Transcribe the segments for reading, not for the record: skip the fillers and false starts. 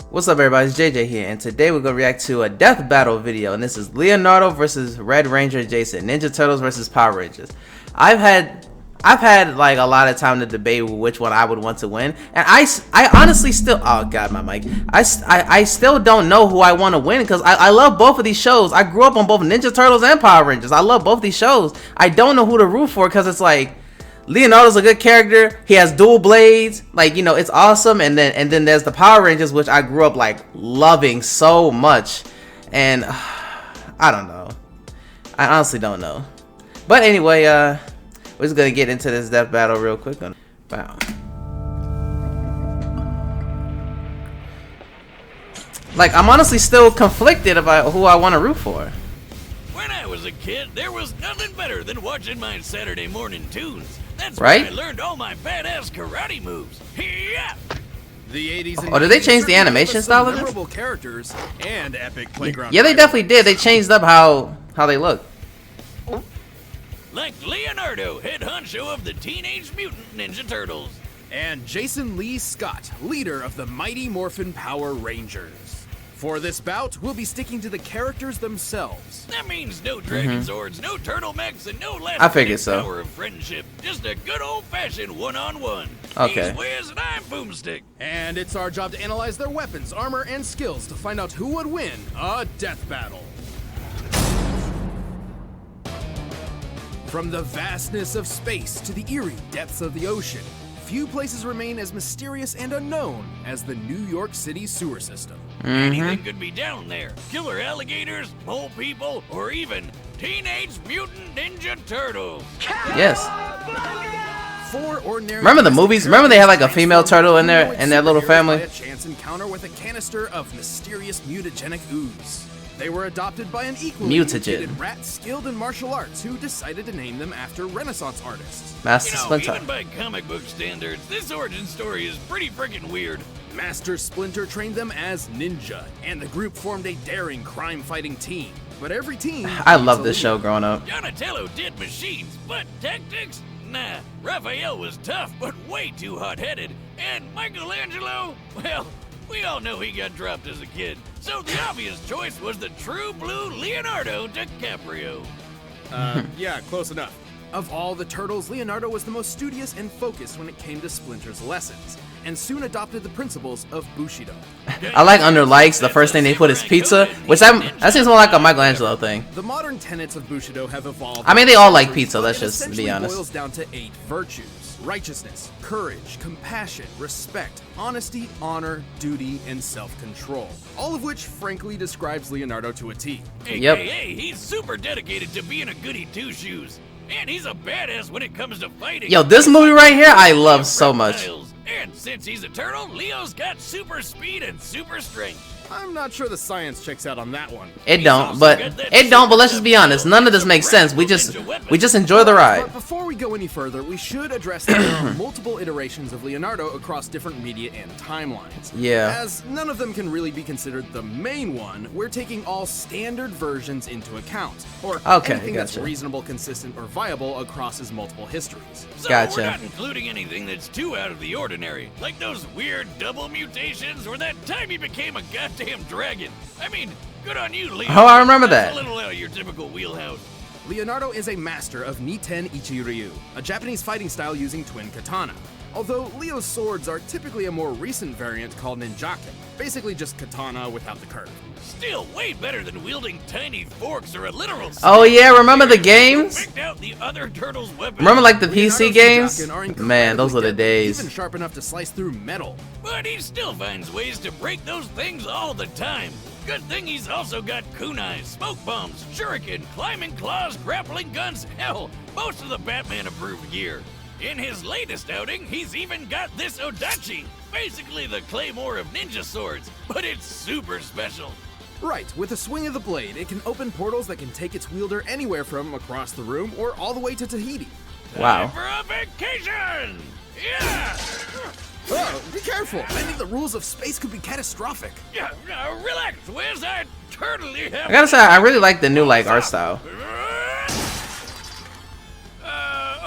What's up everybody, it's JJ here, and today we're going to react to a death battle video, and this is Leonardo versus Red Ranger Jason, Ninja Turtles versus Power Rangers. I've had like a lot of time to debate which one I would want to win, and I honestly still, oh god my mic, I still don't know who I want to win, because I love both of these shows. I grew up on both Ninja Turtles and Power Rangers. I love both these shows. I don't know who to root for, because it's like, Leonardo's a good character. He has dual blades, like, you know, it's awesome. And then there's the Power Rangers, which I grew up like loving so much. And I don't know. I honestly don't know. But anyway, we're just gonna get into this death battle real quick. Wow. Like, I'm honestly still conflicted about who I want to root for. When I was a kid, there was nothing better than watching my Saturday morning tunes. That's right? where I learned all my badass karate moves. Yeah. The 80s and oh, did they change the animation style of this? Memorable characters and epic playground. Yeah, they definitely did. They changed up how they look. Like Leonardo, head honcho of the Teenage Mutant Ninja Turtles. And Jason Lee Scott, leader of the Mighty Morphin Power Rangers. For this bout, we'll be sticking to the characters themselves. That means no dragon swords, no turtle mechs, and no last I figured so. Power of friendship. Just a good old-fashioned one-on-one. Okay. He's Wiz and I'm Boomstick. And it's our job to analyze their weapons, armor, and skills to find out who would win a death battle. From the vastness of space to the eerie depths of the ocean, few places remain as mysterious and unknown as the New York City sewer system. Anything could be down there. Killer alligators, mole people, or even Teenage Mutant Ninja Turtles. Yes. Four ordinary Remember the movies? Remember they had like a female turtle in their little family? A chance encounter with a canister of mysterious mutagenic ooze. They were adopted by an equally mutated rat skilled in martial arts who decided to name them after Renaissance artists. Master Splinter. Even by comic book standards, this origin story is pretty freaking weird. Master Splinter trained them as ninja, and the group formed a daring crime-fighting team. But every team... I love this show growing up. Donatello did machines, but tactics? Nah. Raphael was tough, but way too hot-headed. And Michelangelo? Well, we all know he got dropped as a kid. So the obvious choice was the true blue Leonardo DiCaprio. Yeah, close enough. Of all the turtles, Leonardo was the most studious and focused when it came to Splinter's lessons, and soon adopted the principles of Bushido. I like under likes, the first thing they put is pizza, which that seems more like a Michelangelo thing. The modern tenets of Bushido have evolved. I mean, they all like pizza, let's just be honest. It boils down to 8 virtues: righteousness, courage, compassion, respect, honesty, honor, duty, and self-control. All of which, frankly, describes Leonardo to a T. AKA, he's super dedicated to being a goody two-shoes. And he's a badass when it comes to fighting. Yo, this movie right here, I love so much. And since he's a turtle, Leo's got super speed and super strength. I'm not sure the science checks out on that one. It don't, but let's just be honest. None of this makes sense. We just enjoy the ride. But before we go any further, we should address that there are multiple iterations of Leonardo across different media and timelines. Yeah. As none of them can really be considered the main one, we're taking all standard versions into account, or anything that's reasonable, consistent, or viable across his multiple histories. So we're not including anything that's too out of the ordinary, like those weird double mutations or that time he became a goddamn dragon. I mean, good on you, Leo. Oh, I remember that. A little out of your typical wheelhouse. Leonardo is a master of Niten Ichi-Ryu, a Japanese fighting style using twin katana. Although Leo's swords are typically a more recent variant called ninjaken, basically just katana without the curve. Still way better than wielding tiny forks or a literal sword. Oh yeah, remember the games? Picked out the other turtles' weapons. Remember like the PC games? Man, those were the days. Even sharp enough to slice through metal. But he still finds ways to break those things all the time. Good thing he's also got kunais, smoke bombs, shuriken, climbing claws, grappling guns, hell, most of the Batman-approved gear. In his latest outing, he's even got this Odachi, basically the claymore of ninja swords, but it's super special. Right, with a swing of the blade, it can open portals that can take its wielder anywhere from across the room or all the way to Tahiti. Wow. Time for a vacation! Yeah! Oh, be careful! Bending the rules of space could be catastrophic. Yeah, relax, Wiz, I totally have... I gotta say, I really like the new like art style.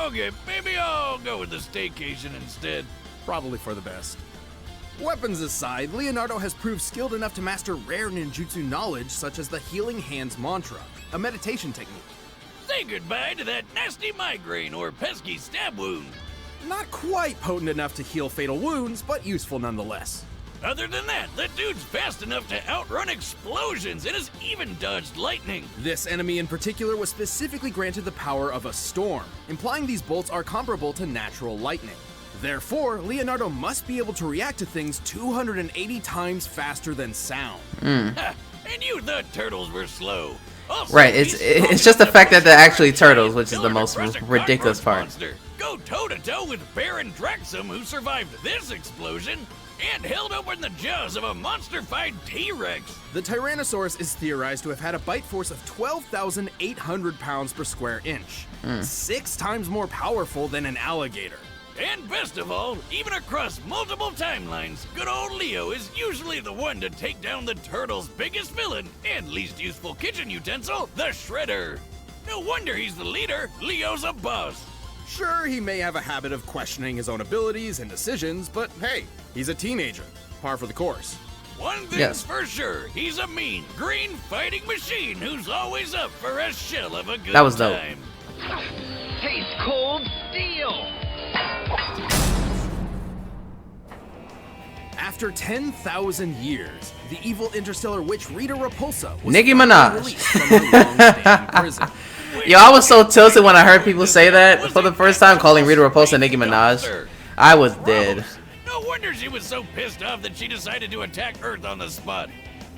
Okay, maybe I'll go with the staycation instead. Probably for the best. Weapons aside, Leonardo has proved skilled enough to master rare ninjutsu knowledge such as the Healing Hands Mantra, a meditation technique. Say goodbye to that nasty migraine or pesky stab wound. Not quite potent enough to heal fatal wounds, but useful nonetheless. Other than that, the dude's fast enough to outrun explosions and has even dodged lightning. This enemy in particular was specifically granted the power of a storm, implying these bolts are comparable to natural lightning. Therefore, Leonardo must be able to react to things 280 times faster than sound. Ha, and you thought turtles were slow. Also, Right, he's it's just the strong fact that enough they're to actually stand turtles, which is the killer most to crush a ridiculous cockroach part. monster. Go toe-to-toe with Baron Draxum, who survived this explosion and held open the jaws of a monster-fied T-Rex. The Tyrannosaurus is theorized to have had a bite force of 12,800 pounds per square inch, 6 times more powerful than an alligator. And best of all, even across multiple timelines, good old Leo is usually the one to take down the turtle's biggest villain and least useful kitchen utensil, the Shredder. No wonder he's the leader. Leo's a boss. Sure, he may have a habit of questioning his own abilities and decisions, but hey, he's a teenager. Par for the course. One thing's Yes. for sure, he's a mean, green fighting machine who's always up for a shell of a good That was dope. time. Tastes cold steel. After 10,000 years, the evil interstellar witch Rita Repulsa was Nicki finally Minaj. released from her long-standing prison. Yo, I was so tilted when I heard people say that for the first time, calling Rita Repulsa Nicki Minaj. I was dead. Gross. No wonder she was so pissed off that she decided to attack Earth on the spot.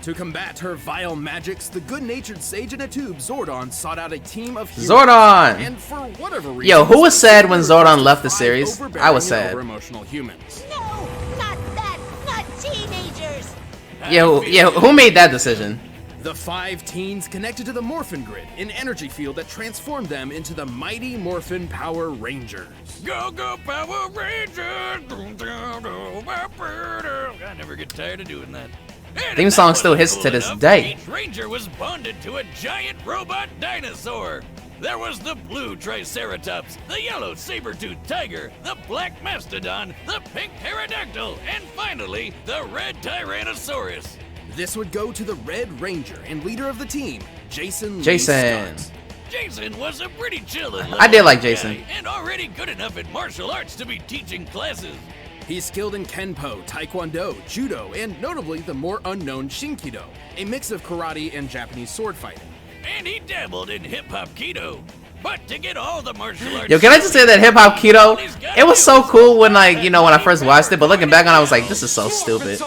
To combat her vile magics, the good-natured sage in a tube, Zordon, sought out a team of heroes. Zordon! And for whatever reason, Yo, who was sad when they were Zordon left the five series? I overbearing was and sad. over-emotional humans. No, not that, not teenagers. Yeah, who made that decision? The 5 teens connected to the Morphin Grid, an energy field that transformed them into the mighty Morphin Power Rangers. Go, go, Power Rangers! I never get tired of doing that. And Theme if song that still wasn't hits cool to this enough, day. Each Ranger was bonded to a giant robot dinosaur. There was the blue Triceratops, the yellow saber-toothed tiger, the black mastodon, the pink pterodactyl, and finally, the red Tyrannosaurus. This would go to the Red Ranger and leader of the team, Jason Lee Jason. Scott. Jason was a pretty chill and I did like level-headed Jason. guy, and already good enough at martial arts to be teaching classes. He's skilled in Kenpo, Taekwondo, Judo, and notably the more unknown Shinkido, a mix of karate and Japanese sword fighting. And he dabbled in hip-hop keto. But to get all the martial arts... Yo, can I just say that hip hop keto? It was so cool when, like, you know, when I first watched it, but looking back on it, I was like, this is so stupid.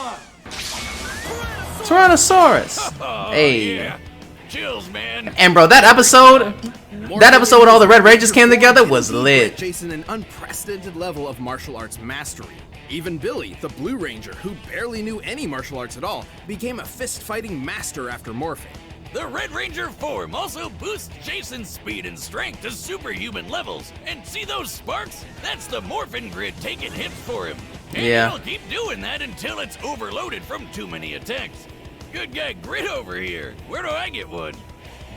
Tyrannosaurus. Oh, Hey. yeah. Chills, man. And bro, that episode with all the Red Rangers came together was lit. Jason an unprecedented level of martial arts mastery. Even Billy, the Blue Ranger, who barely knew any martial arts at all, became a fist-fighting master after morphing. The Red Ranger form also boosts Jason's speed and strength to superhuman levels. And see those sparks? That's the Morphin Grid taking hits for him. And Yeah. he'll keep doing that until it's overloaded from too many attacks. Good guy Grid over here. Where do I get one?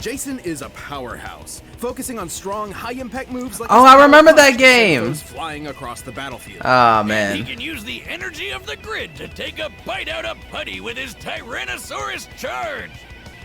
Jason is a powerhouse, focusing on strong, high-impact moves like Oh, his I remember punch that game. goes flying across the battlefield. Oh He man. can use the energy of the grid to take a bite out of putty with his Tyrannosaurus charge.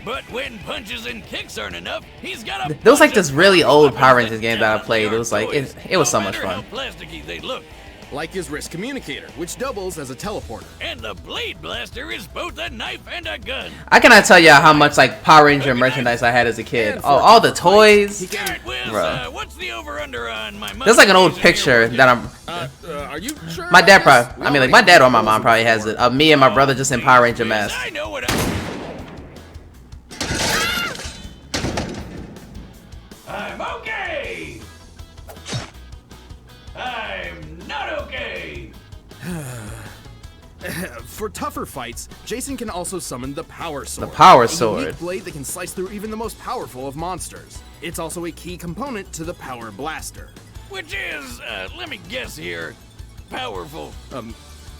But when punches and kicks aren't enough, he's got a There was like bunch of this really old weapons Power that Rangers game that I cannot played. be It was like toys, it was no so much matter fun. how plasticky they look. Like his wrist communicator, which doubles as a teleporter. And the Blade Blaster is both a knife and a gun. I cannot tell y'all how much like Power Ranger merchandise I had as a kid. And Oh, for all a the fight, toys. he can- Alright, Wills, Bruh. what's the over-under on my There's like an old modification picture here? that I'm. Are you sure? My dad about this? probably. I mean, like my dad or my mom probably has it. Of me and my brother just in Power Ranger masks. I know what I'm okay. I'm not okay. For tougher fights, Jason can also summon the Power Sword. The Power a Sword. unique blade that can slice through even the most powerful of monsters. It's also a key component to the Power Blaster. Which is, let me guess here, powerful.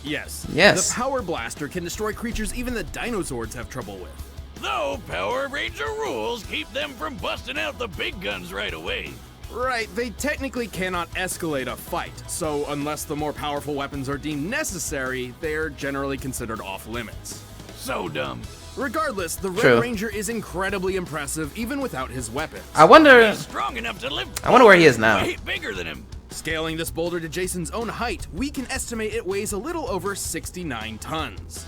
Yes. Yes. The Power Blaster can destroy creatures even the Dinozords have trouble with. Though Power Ranger rules keep them from busting out the big guns right away. Right, they technically cannot escalate a fight, so unless the more powerful weapons are deemed necessary, they're generally considered off limits. So dumb. Regardless, the Red True. Ranger is incredibly impressive even without his weapons. I wonder He's strong enough to lift. I wonder where he is now. Way bigger than him. Scaling this boulder to Jason's own height, we can estimate it weighs a little over 69 tons.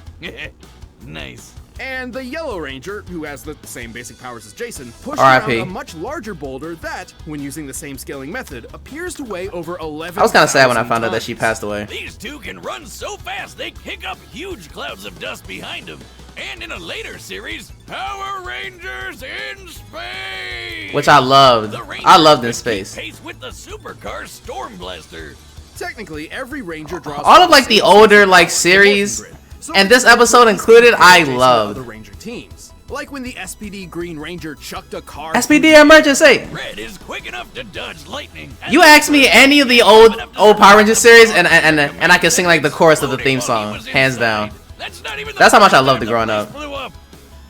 Nice. And the Yellow Ranger, who has the same basic powers as Jason, pushed R.I.P. around a much larger boulder that, when using the same scaling method, appears to weigh over 11,000 I was kind of sad when I found out that tons. she passed away. These two can run so fast they kick up huge clouds of dust behind them. And in a later series, Power Rangers in Space! Which I loved. The Rangers I loved in could keep space. pace with the supercar Storm Blaster. Technically, every Ranger draws All of from like the same older series like of series Grid. So and this Ranger episode Ranger included, I Jason and loved. other Ranger teams. Like when the SPD Green Ranger chucked a car. SPD emergency. Red is quick enough to dodge lightning. You ask me any of the old Power Rangers series and I can sing like the chorus of the theme song, hands down. That's how much I loved it growing up.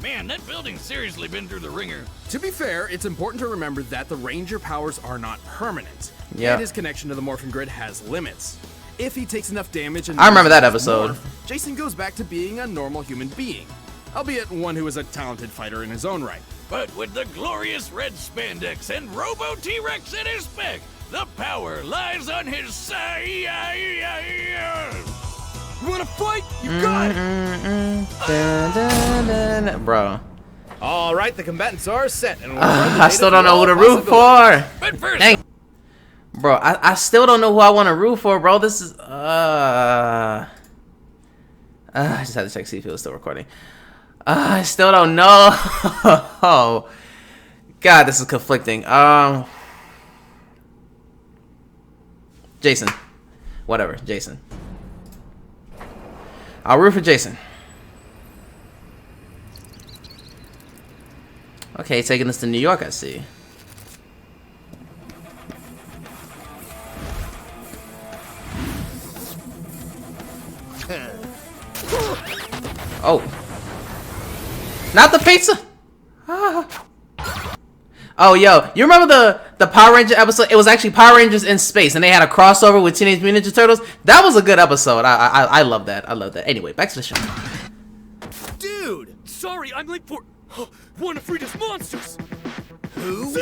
Man, that building's seriously been through the ringer. To be fair, it's important to remember that the Ranger powers are not permanent. Yeah. And his connection to the Morphin Grid has limits. If he takes enough damage and I remember that loses his episode. morph, Jason goes back to being a normal human being, albeit one who is a talented fighter in his own right. But with the glorious red spandex and Robo T-Rex at his back, the power lies on his side. You wanna fight? You got it! Bro. Alright, the combatants are set, and I still don't know who to root for. But first, Dang. Bro, I still don't know who I want to root for, bro. This is I just had to check see if it was still recording. I still don't know. God, this is conflicting. Jason. Whatever, Jason. I'll root for Jason. Okay, taking us to New York, I see. Oh. Not the pizza! Oh, yo, you remember the Power Ranger episode? It was actually Power Rangers in space, and they had a crossover with Teenage Mutant Ninja Turtles. That was a good episode. I love that. I love that. Anyway, back to the show. Dude! Sorry, I'm late for one of Frida's monsters! Who?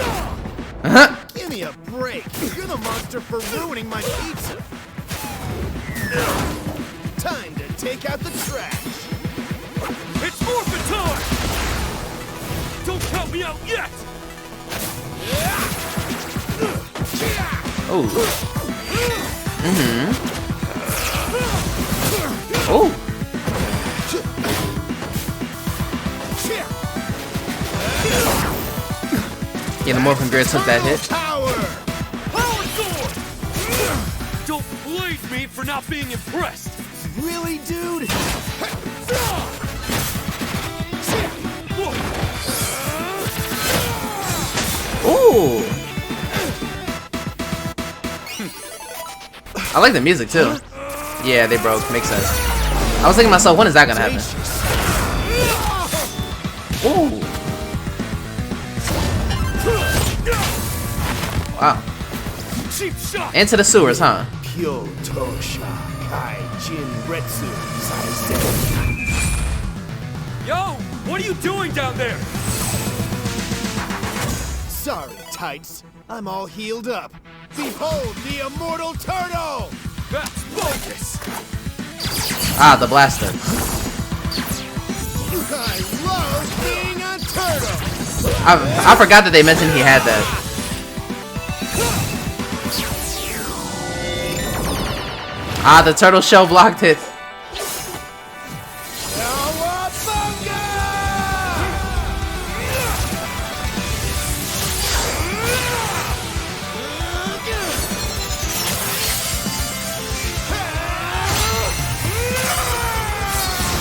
Give me a break. You're the monster for ruining my pizza. Time to take out the trash. It's morphin' time! Don't count me out yet! Oh. Oh. Yeah, the Morphin Grid took that hit. Power! Power sword! Don't blame me for not being impressed! Really, dude? Ooh. I like the music too. Yeah, they broke. Makes sense. I was thinking to myself, when is that gonna happen? Ooh. Wow. Cheap shot! Into the sewers, huh? Kyo Tosha Kaijin Retsu Saizden. Yo! What are you doing down there? Sorry, Tights. I'm all healed up. Behold the immortal turtle! That's bogus! Ah, the blaster. I love being a turtle! I forgot that they mentioned he had that. Ah, the turtle shell blocked it.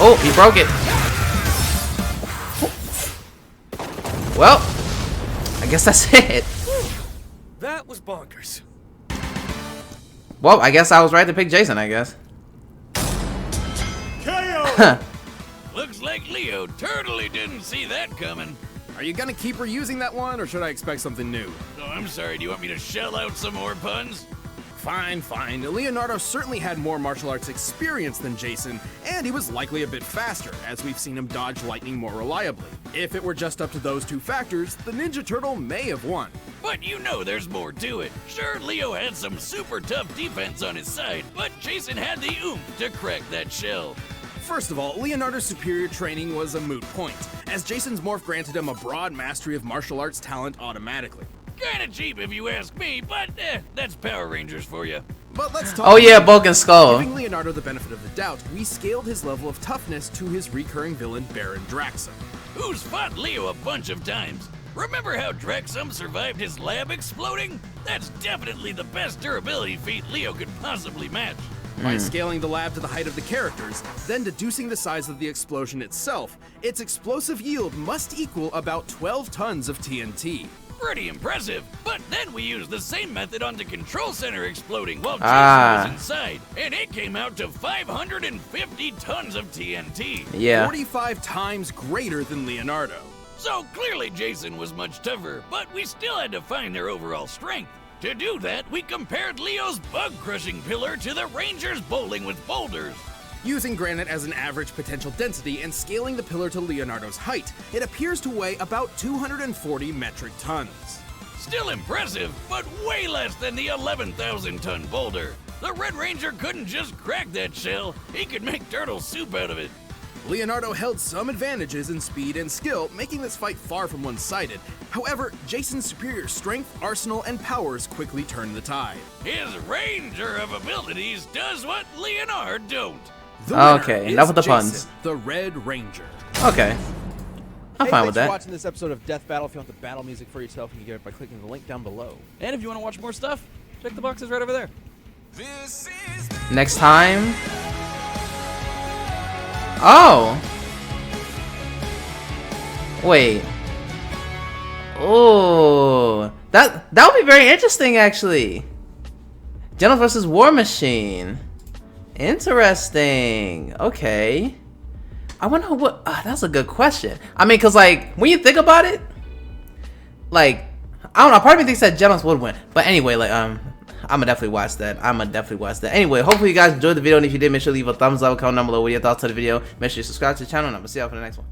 Oh, he broke it. Well, I guess that's it. That was bonkers. Well, I guess I was right to pick Jason, I guess. looks like Leo totally didn't see that coming. Are you gonna keep reusing that one, or should I expect something new? Oh, I'm sorry, do you want me to shell out some more puns? Fine, fine. Leonardo certainly had more martial arts experience than Jason, and he was likely a bit faster, as we've seen him dodge lightning more reliably. If it were just up to those two factors, the Ninja Turtle may have won. But you know there's more to it. Sure, Leo had some super tough defense on his side, but Jason had the oomph to crack that shell. First of all, Leonardo's superior training was a moot point, as Jason's morph granted him a broad mastery of martial arts talent automatically. Kinda cheap if you ask me, but that's Power Rangers for you. But let's talk. Oh yeah, Bulk and Skull. Giving Leonardo the benefit of the doubt, we scaled his level of toughness to his recurring villain Baron Draxum. Who's fought Leo a bunch of times? Remember how Draxum survived his lab exploding? That's definitely the best durability feat Leo could possibly match. By scaling the lab to the height of the characters, then deducing the size of the explosion itself, its explosive yield must equal about 12 tons of TNT. Pretty impressive, but then we used the same method on the control center exploding while Jason was inside, and it came out to 550 tons of TNT. Yeah. 45 times greater than Leonardo. So clearly Jason was much tougher, but we still had to find their overall strength. To do that, we compared Leo's bug-crushing pillar to the Rangers bowling with boulders. Using granite as an average potential density and scaling the pillar to Leonardo's height, it appears to weigh about 240 metric tons. Still impressive, but way less than the 11,000-ton boulder. The Red Ranger couldn't just crack that shell, he could make turtle soup out of it. Leonardo held some advantages in speed and skill, making this fight far from one-sided. However, Jason's superior strength, arsenal, and powers quickly turned the tide. His Ranger of abilities does what Leonardo don't. The winner Okay, is enough with the Jason, puns. the Red Ranger. Okay. I'm fine with Thanks that. for watching this episode of Death Battle. If you want the battle music for yourself, you can get it by clicking the link down below. And if you want to watch more stuff, check the boxes right over there. Next time. Oh. Wait. Oh. That would be very interesting, actually. General versus War Machine. Interesting. Okay. I wonder what. That's a good question. I mean, cause like when you think about it, like I don't know. Part of me thinks that Generals would win. But anyway, like I'ma definitely watch that. Anyway, hopefully you guys enjoyed the video, and if you did, make sure to leave a thumbs up, comment down below with your thoughts on the video. Make sure you subscribe to the channel, and I'm gonna see y'all for the next one.